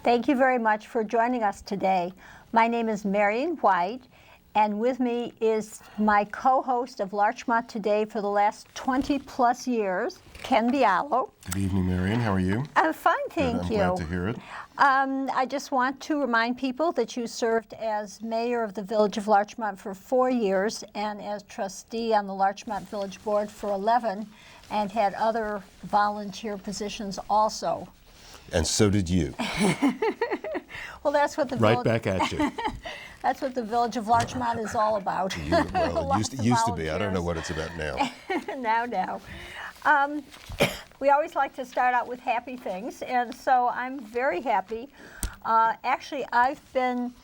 Thank you very much for joining us today. My name is Marian White, and with me is my co-host of Larchmont Today for the last 20 plus years, Ken Bialo. Good evening, Marian. How are you? I'm fine, thank you. I'm glad to hear it. I just want to remind people that you served as mayor of the Village of Larchmont for 4 years and as trustee on the Larchmont Village Board for 11, and had other volunteer positions also. And so did you. Well, that's what the Right back at you. That's what the Village of Larchmont is all about. Well, it used to be. I don't know what it's about now. Now. We always like to start out with happy things, and so I'm very happy. Actually, I've been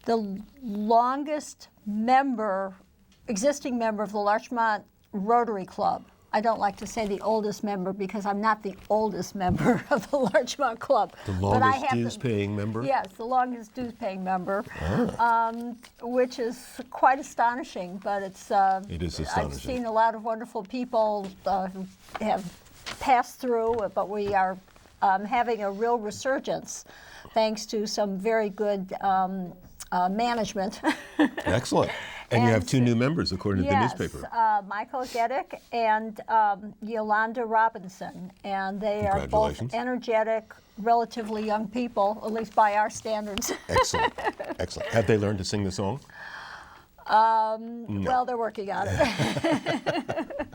the longest existing member of the Larchmont Rotary Club. I don't like to say the oldest member because I'm not the oldest member of the Larchmont Club. The longest dues-paying member? Yes, the longest dues-paying member, which is quite astonishing. But it is astonishing. I've seen a lot of wonderful people who have passed through, but we are having a real resurgence thanks to some very good management. Excellent. And you have two new members, according to the newspaper. Yes, Michael Geddick and Yolanda Robinson. And they are both energetic, relatively young people, at least by our standards. Excellent. Excellent. Have they learned to sing the song? No. Well, they're working on it.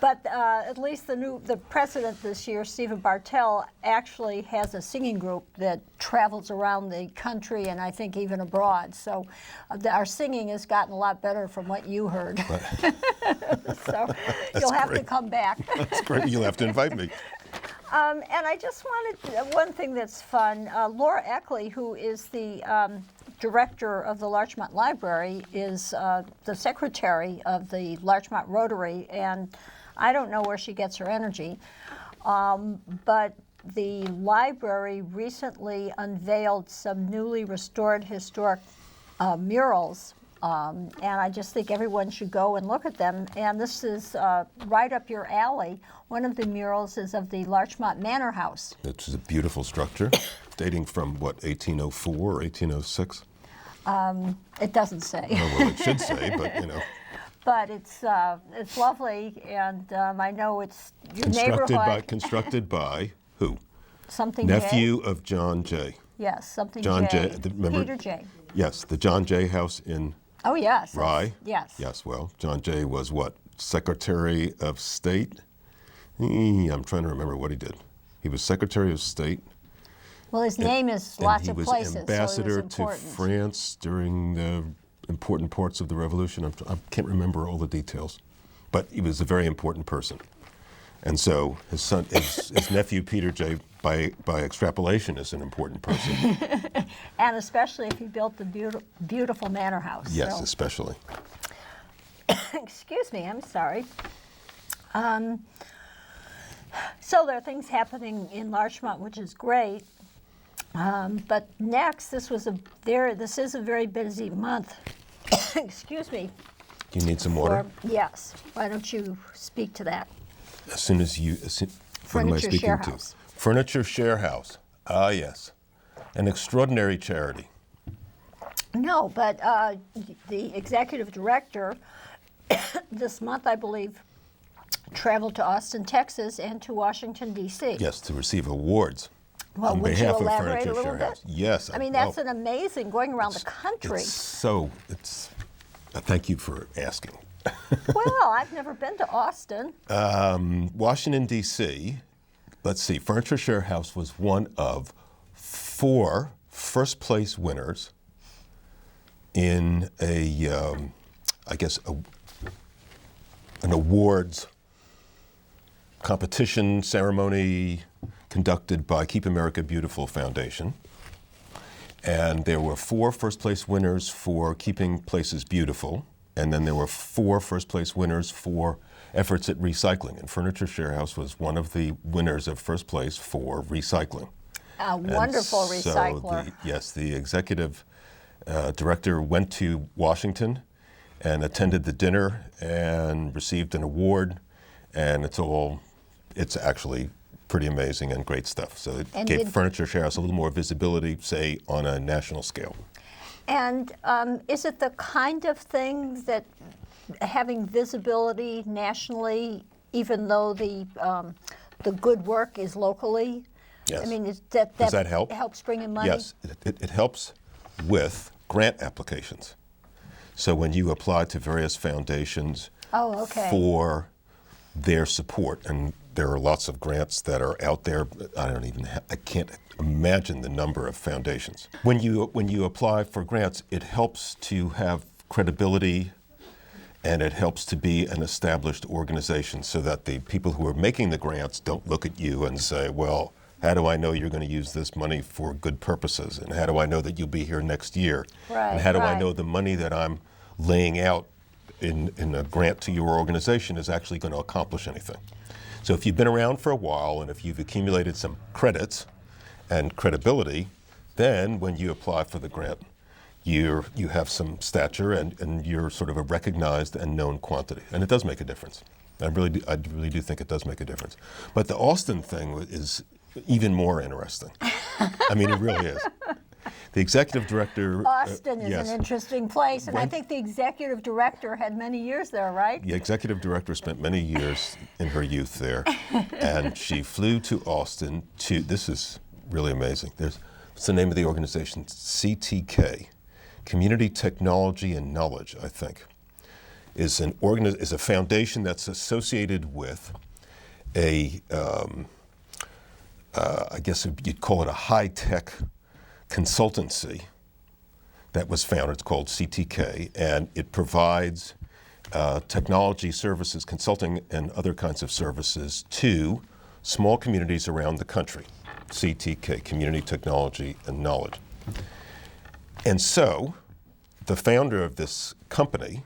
But at least the president this year, Stephen Bartell, actually has a singing group that travels around the country and I think even abroad. So our singing has gotten a lot better from what you heard. So you'll have to come back. That's great. You'll have to invite me. And I just wanted, one thing that's fun, Laura Eckley, who is the director of the Larchmont Library, is the secretary of the Larchmont Rotary, and I don't know where she gets her energy, but the library recently unveiled some newly restored historic murals, and I just think everyone should go and look at them. And this is right up your alley. One of the murals is of the Larchmont Manor House. It's a beautiful structure, dating from, what, 1804 or 1806? It doesn't say. Oh, well, it should say, but, you know. But it's lovely, and I know it's your neighborhood. Constructed by who? Something Nephew J. of John Jay. Yes, something John J. Remember, Peter J. Yes, the John Jay house in Rye. Yes. Yes, well, John Jay was what? Secretary of State? I'm trying to remember what he did. He was Secretary of State. Well, his name is lots of places, He was ambassador so to France during the important parts of the Revolution. I can't remember all the details, but he was a very important person. And so his son, his nephew Peter J, by extrapolation, is an important person. And especially if he built the beautiful manor house. Yes, so. Especially. Excuse me, I'm sorry. So there are things happening in Larchmont, which is great. But next, this is a very busy month. Excuse me. Do you need some water? Yes. Why don't you speak to that? As soon as you, what am I speaking Share to? House. Furniture Share House. Ah, yes. An extraordinary charity. No, but the executive director this month, I believe, traveled to Austin, Texas, and to Washington, D.C. Yes, to receive awards. Well, on would behalf you of elaborate Furniture a little Share bit? House. Yes. I mean, that's an amazing, going around the country. Thank you for asking. Well, I've never been to Austin. Washington, D.C., let's see, Furniture Share House was one of 4 first-place winners in an awards competition ceremony conducted by Keep America Beautiful Foundation. And there were 4 first-place winners for keeping places beautiful, and then there were 4 first-place winners for efforts at recycling. And Furniture Share House was one of the winners of first place for recycling. A wonderful recycler. The executive director went to Washington and attended the dinner and received an award, and it's actually pretty amazing and great stuff. So it And gave did- Furniture Share House a little more visibility, say, on a national scale. And is it the kind of thing that having visibility nationally, even though the good work is locally? Yes. I mean, Does that help? helps bring in money? Yes, it helps with grant applications. So when you apply to various foundations Oh, okay. for their support, and there are lots of grants that are out there. I can't imagine the number of foundations. When you apply for grants, it helps to have credibility, and it helps to be an established organization so that the people who are making the grants don't look at you and say, well, how do I know you're going to use this money for good purposes? And how do I know that you'll be here next year? Right, And how do I right. know the money that I'm laying out in a grant to your organization is actually going to accomplish anything? So if you've been around for a while and if you've accumulated some credits and credibility, then when you apply for the grant, you have some stature and you're sort of a recognized and known quantity. And it does make a difference. I really do think it does make a difference. But the Austin thing is even more interesting. I mean, it really is. The executive director. Austin is yes. an interesting place, and I When- think the executive director had many years there, right? The executive director spent many years in her youth there, and she flew to Austin this is really amazing. What's the name of the organization? CTK, Community Technology and Knowledge, I think, is a foundation that's associated with I guess you'd call it a high-tech consultancy that was founded. It's called CTK, and it provides technology services, consulting, and other kinds of services to small communities around the country. CTK, Community Technology and Knowledge. And so the founder of this company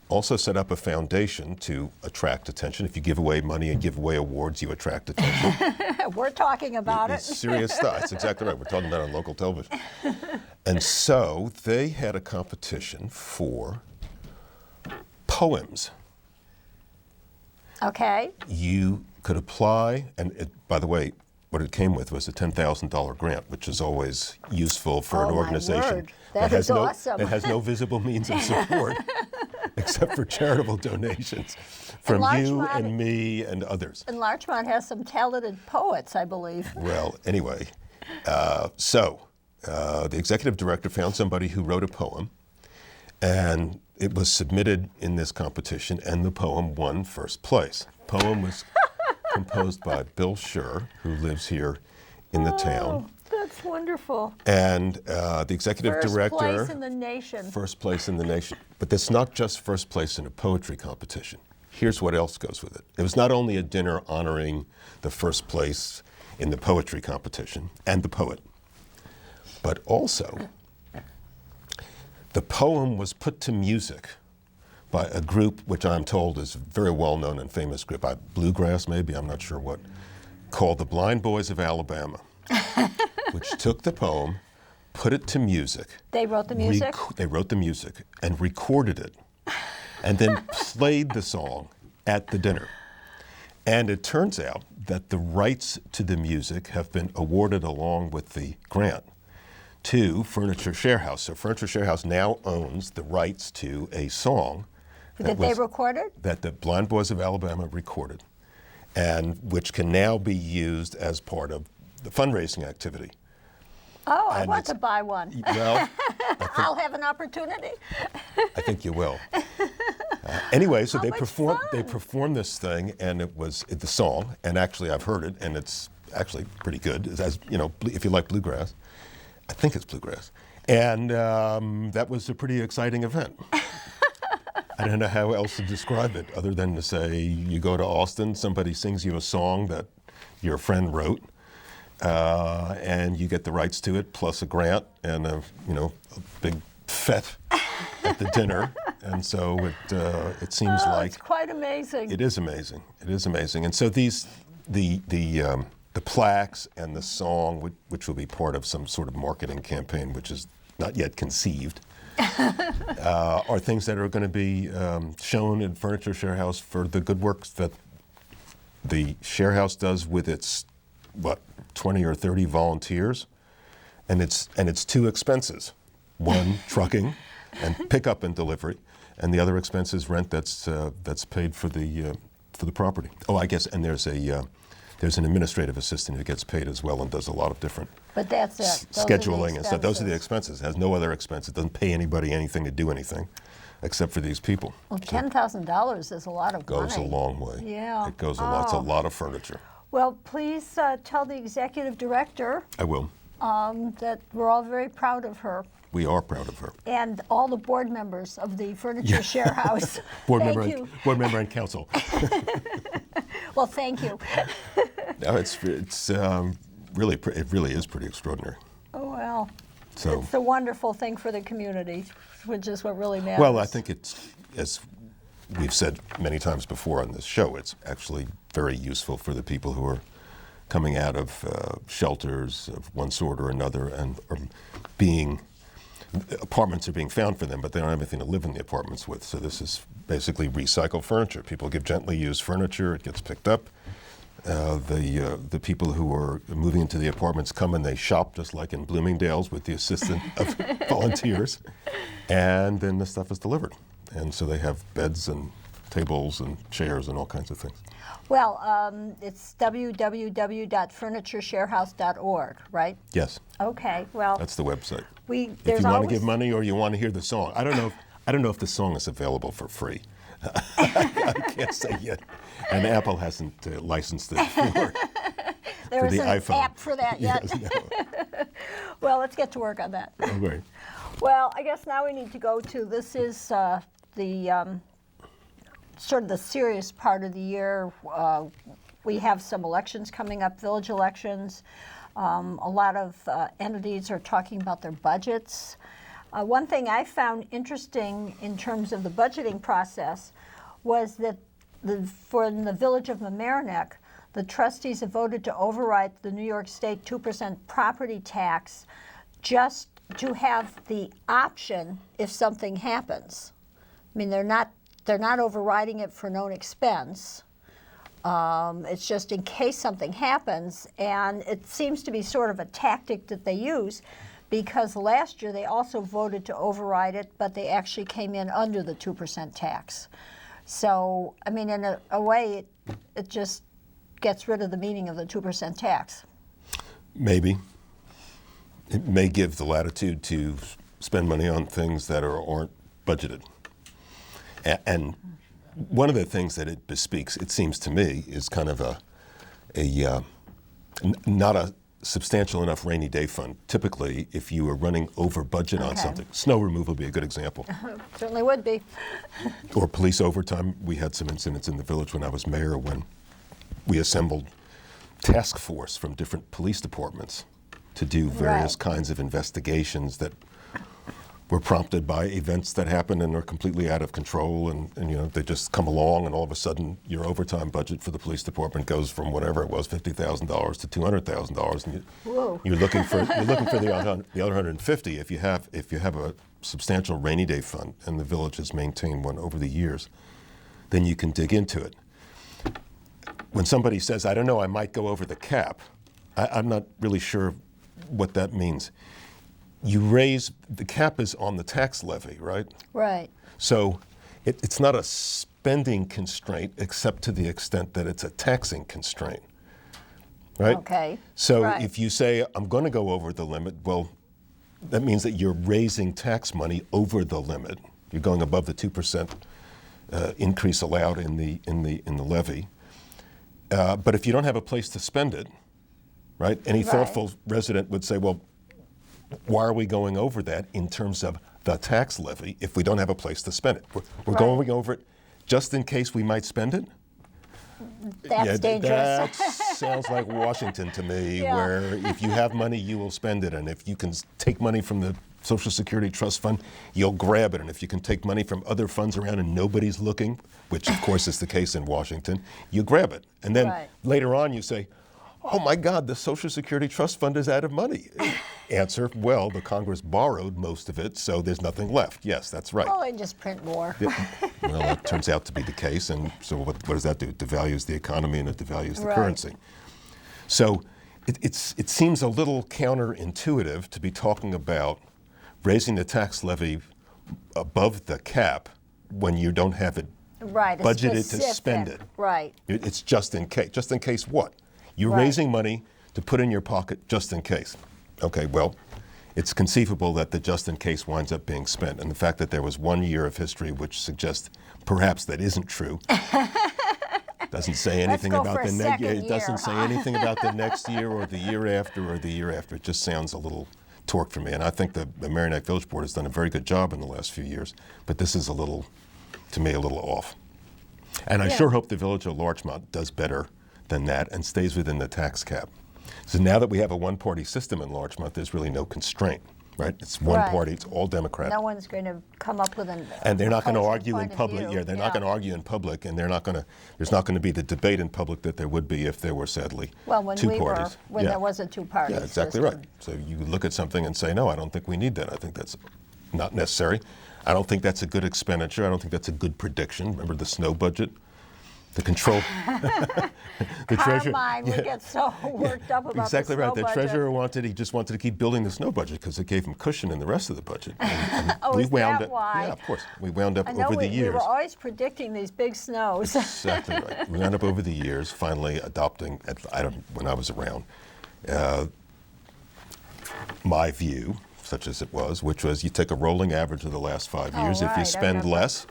also set up a foundation to attract attention. If you give away money and give away awards, you attract attention. We're talking about It's it. serious stuff. That's exactly right. We're talking about it on local television. And so they had a competition for poems. Okay. You could apply, and by the way, what it came with was a $10,000 grant, which is always useful for Oh, an my organization word. That is awesome. that has no visible means of support except for charitable donations from you Larchmont- and me and others. And Larchmont has some talented poets, I believe. Well, anyway, the executive director found somebody who wrote a poem, and it was submitted in this competition, and the poem won first place. The poem was composed by Bill Schur, who lives here in the town. That's wonderful. And the executive First director. place in the nation. First place in the nation. But that's not just first place in a poetry competition. Here's what else goes with it. It was not only a dinner honoring the first place in the poetry competition and the poet, but also the poem was put to music by a group which I'm told is a very well-known and famous group, bluegrass maybe, I'm not sure what, called the Blind Boys of Alabama, which took the poem, put it to music. They wrote the music? They wrote the music and recorded it and then played the song at the dinner. And it turns out that the rights to the music have been awarded along with the grant to Furniture Share House. So Furniture Share House now owns the rights to a song That they recorded? that the Blind Boys of Alabama recorded, and which can now be used as part of the fundraising activity. Oh, I And want it's- to buy one. Well, I'll have an opportunity. I think you will. Anyway, so How they much performed fun. this thing, and it was the song, and actually I've heard it, and it's actually pretty good. As you know, if you like bluegrass, I think it's bluegrass, and that was a pretty exciting event. I don't know how else to describe it other than to say you go to Austin, somebody sings you a song that your friend wrote, and you get the rights to it, plus a grant and a big fete at the dinner. And so it seems like It's quite amazing. it is amazing. It is amazing. And so the plaques and the song, which will be part of some sort of marketing campaign, which is not yet conceived, are things that are going to be shown in Furniture Share House for the good works that the Share House does with its what, 20 or 30 volunteers, and it's two expenses. One, trucking and pickup and delivery, and the other expense is rent that's paid for the property. Oh, I guess, and there's an administrative assistant who gets paid as well and does a lot of different But that's it. Those are the scheduling and stuff. Those are the expenses. expenses. It has no other expense. It doesn't pay anybody anything to do anything except for these people. Well, $10,000 is a lot of money. Goes a long way. Yeah. It goes a lot. It's a lot of furniture. Well, please tell the executive director I will. that we're all very proud of her. We are proud of her. And all the board members of the Furniture Share House. Board Thank member, you. board member and council. Well, thank you. No, it's really it really is pretty extraordinary. Oh, well. So It's a wonderful thing for the community, which is what really matters. well, I think it's, as we've said many times before on this show, it's actually very useful for the people who are coming out of shelters of one sort or another, and are being apartments are being found for them, but they don't have anything to live in the apartments with. So this is basically recycled furniture. People give gently used furniture, it gets picked up. The people who are moving into the apartments come and they shop just like in Bloomingdale's with the assistance of volunteers, and then the stuff is delivered. And so they have beds and tables and chairs and all kinds of things. Well, it's www.furnituresharehouse.org, right? Yes, Okay, well, that's the website. If there's you want to always- give money or you want to hear the song, I don't know if the song is available for free. I can't say yet, and Apple hasn't licensed it for There the isn't an iPhone. app for that yet. Yes, no. Well, let's get to work on that. Okay. Well, I guess now we need to go to, this is the sort of the serious part of the year. We have some elections coming up, village elections. A lot of entities are talking about their budgets. One thing I found interesting in terms of the budgeting process was that for the village of Mamaroneck, the trustees have voted to override the New York State 2% property tax just to have the option if something happens. I mean, they're not overriding it for known expense. It's just in case something happens, and it seems to be sort of a tactic that they use, because last year they also voted to override it, but they actually came in under the 2% tax. So, I mean, in a way, it just gets rid of the meaning of the 2% tax. Maybe. It may give the latitude to spend money on things that aren't budgeted. And one of the things that it bespeaks, it seems to me, is kind of not a substantial enough rainy day fund. Typically, if you are running over budget on something, snow removal would be a good example. Certainly would be. Or police overtime. We had some incidents in the village when I was mayor when we assembled task force from different police departments to do various Right. kinds of investigations that were prompted by events that happen and are completely out of control, and they just come along, and all of a sudden your overtime budget for the police department goes from whatever it was, $50,000 to $200,000, and Whoa. you're looking for the other 150. If you have a substantial rainy day fund, and the village has maintained one over the years, then you can dig into it. When somebody says, I don't know, I might go over the cap, I'm not really sure what that means. You raise, the cap is on the tax levy, right? Right. So it's not a spending constraint except to the extent that it's a taxing constraint, right? Okay. So Right. if you say, I'm going to go over the limit, well, that means that you're raising tax money over the limit. You're going above the 2% increase allowed in the levy. But if you don't have a place to spend it, right? Any Right. thoughtful resident would say, well, why are we going over that in terms of the tax levy if we don't have a place to spend it? We're Right. going over it just in case we might spend it? That's dangerous. That sounds like Washington to me, Yeah. where if you have money, you will spend it. And if you can take money from the Social Security Trust Fund, you'll grab it. And if you can take money from other funds around and nobody's looking, which of course is the case in Washington, you grab it. And then Right. later on you say, oh my God, the Social Security Trust Fund is out of money. Answer, well, the Congress borrowed most of it, so there's nothing left. Yes, that's right. Oh, and just print more. Well, that turns out to be the case, and so what does that do? It devalues the economy and it devalues the Right. currency. So it seems a little counterintuitive to be talking about raising the tax levy above the cap when you don't have it Right, budgeted to spend it. Right. It's just in case. Just in case what? You're Right. raising money to put in your pocket just in case. Okay, well, it's conceivable that the just in case winds up being spent. And the fact that there was 1 year of history which suggests perhaps that isn't true doesn't say anything go about for the a next second It doesn't year, say huh? anything about the next year or the year after or the year after. It just sounds a little torque for me. And I think the Marian Village Board has done a very good job in the last few years, but this is a little, to me, a little off. And I Yeah. sure hope the Village of Larchmont does better than that and stays within the tax cap. So now that we have a one-party system in Larchmont, there's really no constraint, right? It's one Right. party, it's all Democrat. No one's going to come up with an And they're not going to opposing argue in point of public. view. Yeah, they're not going to argue in public, and there's not going to be the debate in public that there would be if there were, sadly, Well, when two we were, parties. when Yeah. there was a two-party Yeah, exactly system. right. So you look at something and say, no, I don't think we need that. I think that's not necessary. I don't think that's a good expenditure. I don't think that's a good prediction. Remember the snow budget? The control. The Carmine would get so worked up about Exactly the right. snow The budget. treasurer he just wanted to keep building the snow budget because it gave him cushion in the rest of the budget. And Oh, we is wound that up, why? Yeah, of course. We wound up I know over the we years. were always predicting these big snows. Exactly right. We wound up over the years finally adopting, when I was around, my view, such as it was, which was you take a rolling average of the last 5 Oh, years. If right, you I spend remember. less,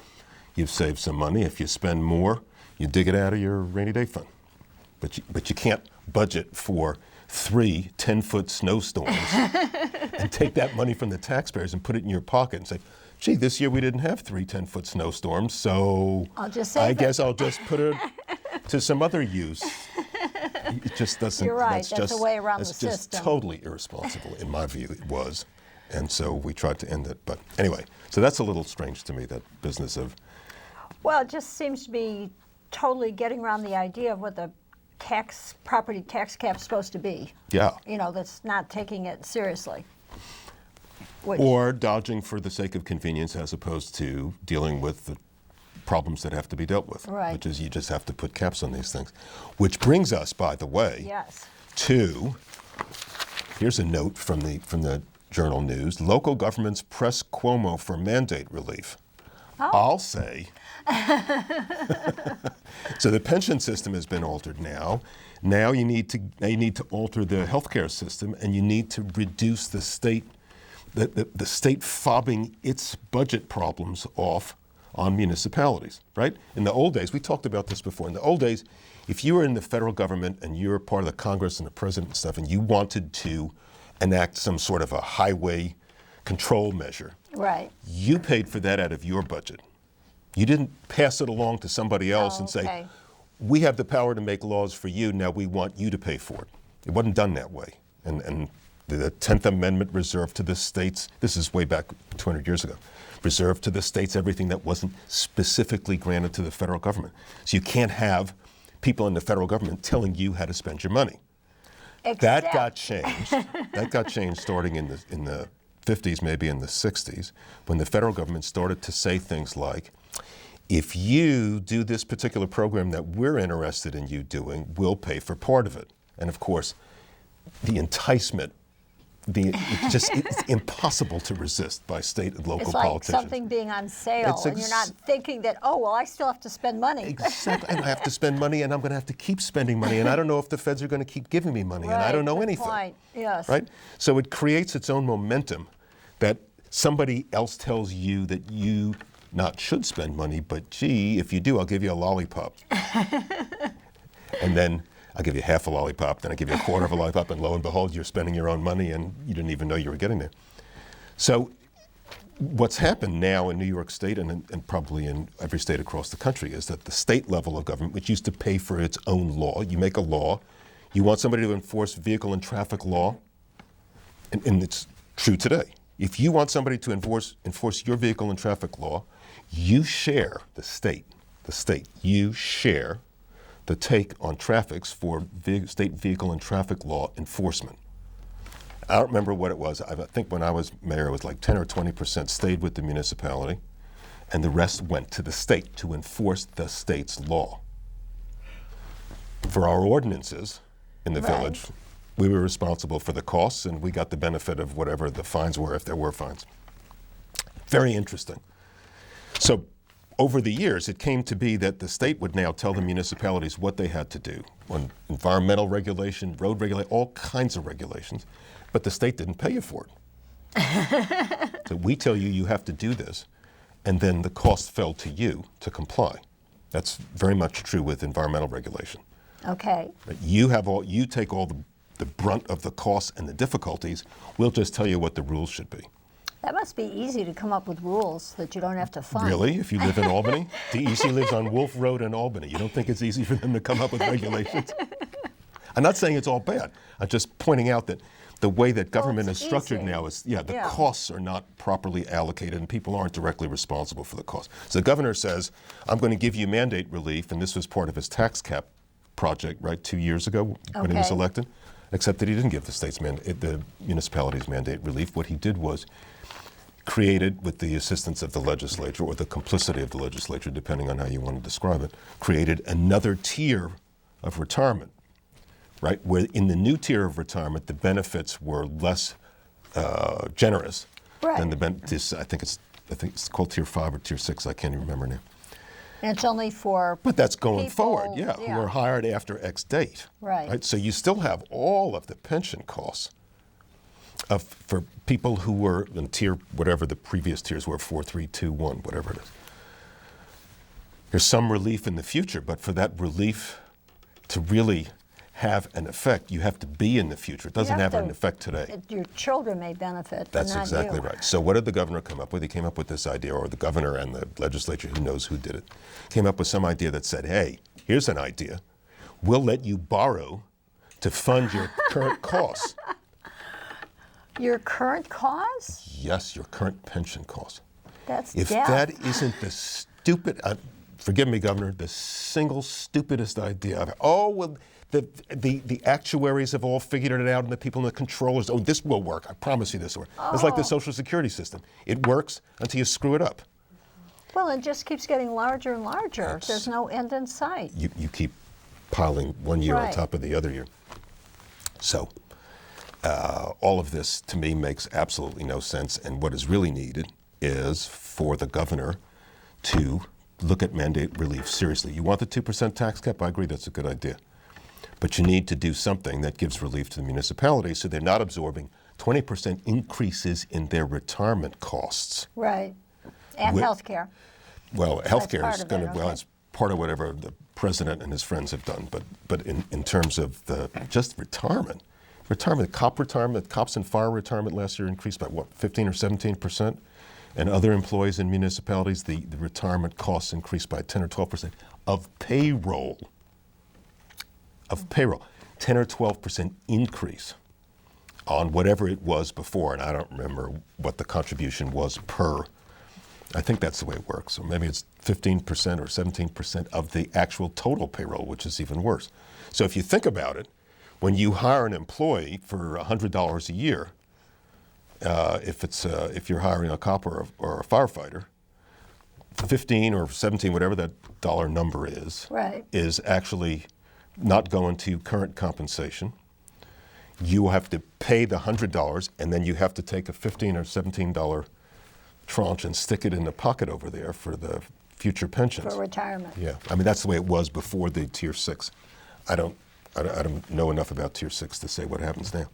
you've saved some money. If you spend more, you dig it out of your rainy day fund. But you can't budget for 3 10-foot snowstorms and take that money from the taxpayers and put it in your pocket and say, gee, this year we didn't have 3 10-foot snowstorms, so I'll just save I it." guess I'll just put it to some other use. It just doesn't. You're right, that's just, a way around that's the just system. totally irresponsible, in my view. It was, and so we tried to end it. But anyway, so that's a little strange to me, that business of. Well, it just seems to be totally getting around the idea of what the property tax cap's supposed to be. Yeah. You know, that's not taking it seriously. Which, Or dodging for the sake of convenience as opposed to dealing with the problems that have to be dealt with. Right. Which is you just have to put caps on these things. Which brings us, by the way, yes. to, here's a note from the Journal News, local governments press Cuomo for mandate relief. Oh. I'll say. So the pension system has been altered now. Now you need to alter the healthcare system, and you need to reduce the state fobbing its budget problems off on municipalities, right? In the old days, we talked about this before. In the old days, if you were in the federal government and you were part of the Congress and the president and stuff, and you wanted to enact some sort of a highway control measure, Right. you paid for that out of your budget. You didn't pass it along to somebody else and say, okay. we have the power to make laws for you, now we want you to pay for it. It wasn't done that way. And the 10th Amendment reserved to the states, this is way back 200 years ago, reserved to the states everything that wasn't specifically granted to the federal government. So you can't have people in the federal government telling you how to spend your money. That got changed. That got changed starting in the 50s, maybe in the 60s, when the federal government started to say things like, if you do this particular program that we're interested in you doing, we'll pay for part of it. And of course, the enticement, it's impossible to resist by state and local It's like politicians. something being on sale, It's and you're not thinking that, oh, well, I still have to spend money. Exactly, and I have to spend money, and I'm going to have to keep spending money, and I don't know if the feds are going to keep giving me money, and I don't know good anything. Point. Yes. Right? So it creates its own momentum that somebody else tells you that you not should spend money, but gee, if you do, I'll give you a lollipop. And then I'll give you half a lollipop, then I'll give you a quarter of a lollipop, and lo and behold, you're spending your own money, and you didn't even know you were getting there. So what's happened now in New York State and probably in every state across the country is that the state level of government, which used to pay for its own law, you make a law, you want somebody to enforce vehicle and traffic law, and it's true today. If you want somebody to enforce your vehicle and traffic law, you share, the state, you share the take on traffics for state vehicle and traffic law enforcement. I don't remember what it was. I think when I was mayor, it was like 10 or 20% stayed with the municipality, and the rest went to the state to enforce the state's law. For our ordinances in the Right. village, We were responsible for the costs, and we got the benefit of whatever the fines were, if there were fines. Very interesting. So over the years, it came to be that the state would now tell the municipalities what they had to do on environmental regulation, road regulation, all kinds of regulations, but the state didn't pay you for it. So we tell you, you have to do this, and then the cost fell to you to comply. That's very much true with environmental regulation. Okay. You take all the brunt of the costs and the difficulties. We'll just tell you what the rules should be. That must be easy to come up with rules that you don't have to fund. Really? If you live in Albany? DEC lives on Wolf Road in Albany. You don't think it's easy for them to come up with regulations? I'm not saying it's all bad. I'm just pointing out that the way that government is structured now is, the costs are not properly allocated and people aren't directly responsible for the costs. So the governor says, I'm going to give you mandate relief, and this was part of his tax cap project, right, 2 years ago when he was elected, except that he didn't give the municipalities mandate relief. What he did was created, with the assistance of the legislature or the complicity of the legislature, depending on how you want to describe it, created another tier of retirement, right? Where in the new tier of retirement, the benefits were less generous than the benefits. I think it's called Tier 5 or Tier 6. I can't even remember now. And it's only for But that's going people, forward, who are hired after X date. Right. So you still have all of the pension costs for people who were in tier, whatever the previous tiers were, 4, 3, 2, 1, whatever it is. There's some relief in the future, but for that relief to really have an effect, you have to be in the future. It doesn't have an effect today. Your children may benefit, That's but not exactly you. right. So what did the governor come up with? He came up with this idea, or the governor and the legislature, who knows who did it, came up with some idea that said, hey, here's an idea. We'll let you borrow to fund your current costs. Your current costs? Yes, your current pension costs. That's If death. that isn't the stupid, forgive me, Governor, the single stupidest idea I've. Oh, well, the actuaries have all figured it out, and the people in the controllers. Oh, this will work. I promise you, this will work. It's like the Social Security system. It works until you screw it up. Well, it just keeps getting larger and larger. There's no end in sight. You keep piling one year on top of the other year. So all of this, to me, makes absolutely no sense. And what is really needed is for the governor to look at mandate relief seriously. You want the 2% tax cap? I agree, that's a good idea. But you need to do something that gives relief to the municipalities so they're not absorbing 20% increases in their retirement costs. Right. And health care. Well, health care is going to, okay. well, it's part of whatever the president and his friends have done. But in terms of just retirement, cops and fire retirement last year increased by what, 15 or 17%? And other employees in municipalities, the retirement costs increased by 10 or 12% of payroll. 10 or 12% increase on whatever it was before. And I don't remember what the contribution was per. I think that's the way it works. So maybe it's 15% or 17% of the actual total payroll, which is even worse. So if you think about it, when you hire an employee for $100 a year, if you're hiring a cop or a firefighter, 15 or 17, whatever that dollar number is, is actually not going to current compensation. You have to pay the $100, and then you have to take a $15 or $17 tranche and stick it in the pocket over there for the future pensions. For retirement. Yeah, I mean that's the way it was before the Tier 6. I don't know enough about Tier 6 to say what happens now.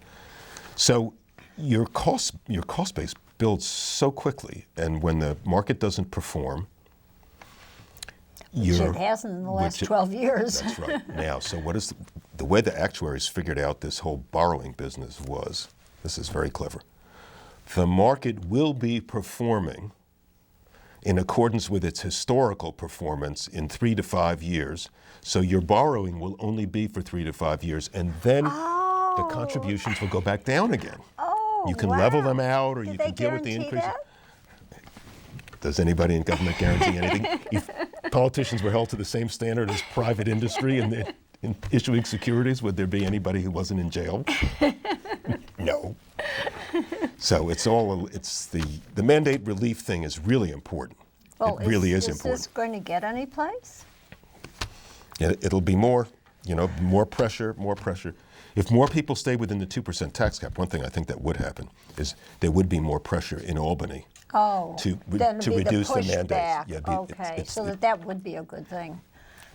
So your cost base builds so quickly, and when the market doesn't perform, Which it hasn't in the last 12 years. That's right. Now, so what is the way the actuaries figured out this whole borrowing business was, this is very clever, the market will be performing in accordance with its historical performance in 3 to 5 years. So your borrowing will only be for 3 to 5 years, and then the contributions will go back down again. Oh, you can level them out, or you can deal with the increase. That? Does anybody in government guarantee anything? If politicians were held to the same standard as private industry in issuing securities, would there be anybody who wasn't in jail? No. So it's the mandate relief thing is really important. Well, it really is important. Is this going to get any place? It'll be more, more pressure. If more people stay within the 2% tax cap, one thing I think that would happen is there would be more pressure in Albany to then it'd be reduce the mandates. pushback. Yeah, Okay, so that would be a good thing.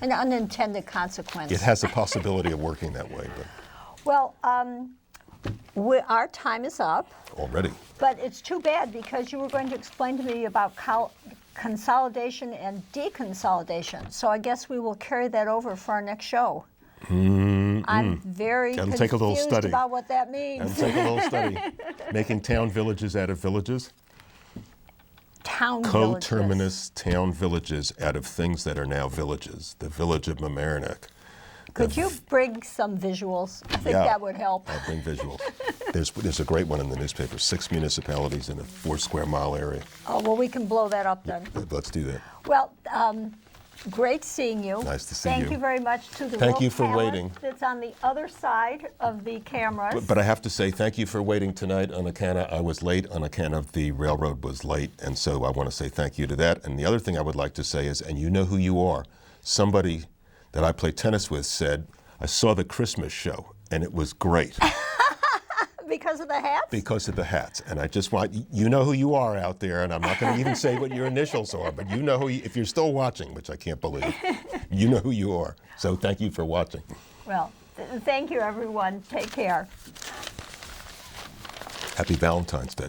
An unintended consequence. it has a possibility of working that way, but Well, our time is up, already. but it's too bad because you were going to explain to me about consolidation and deconsolidation. So I guess we will carry that over for our next show. I'm very That'll take a little confused study. about what that means. And take a little study. Making town villages out of villages. Town villages. Coterminous town villages out of things that are now villages. The village of Mamaroneck. Could you bring some visuals? I think Yeah. that would help. I'll bring visuals. There's a great one in the newspaper, 6 municipalities in a 4 square mile area. Oh, well, we can blow that up then. Let's do that. Well, great seeing you. Nice to see Thank you. you very much to the Thank real you for talent waiting. that's on the other side of the cameras. But I have to say thank you for waiting tonight on account of I was late on account of the railroad was late, and so I want to say thank you to that. And the other thing I would like to say is, and you know who you are, somebody that I play tennis with said, I saw the Christmas show, and it was great. Because of the hats? Because of the hats. And I just want, you know who you are out there, and I'm not going to even say what your initials are, but you know who, if you're still watching, which I can't believe, you know who you are. So thank you for watching. Well, thank you, everyone. Take care. Happy Valentine's Day.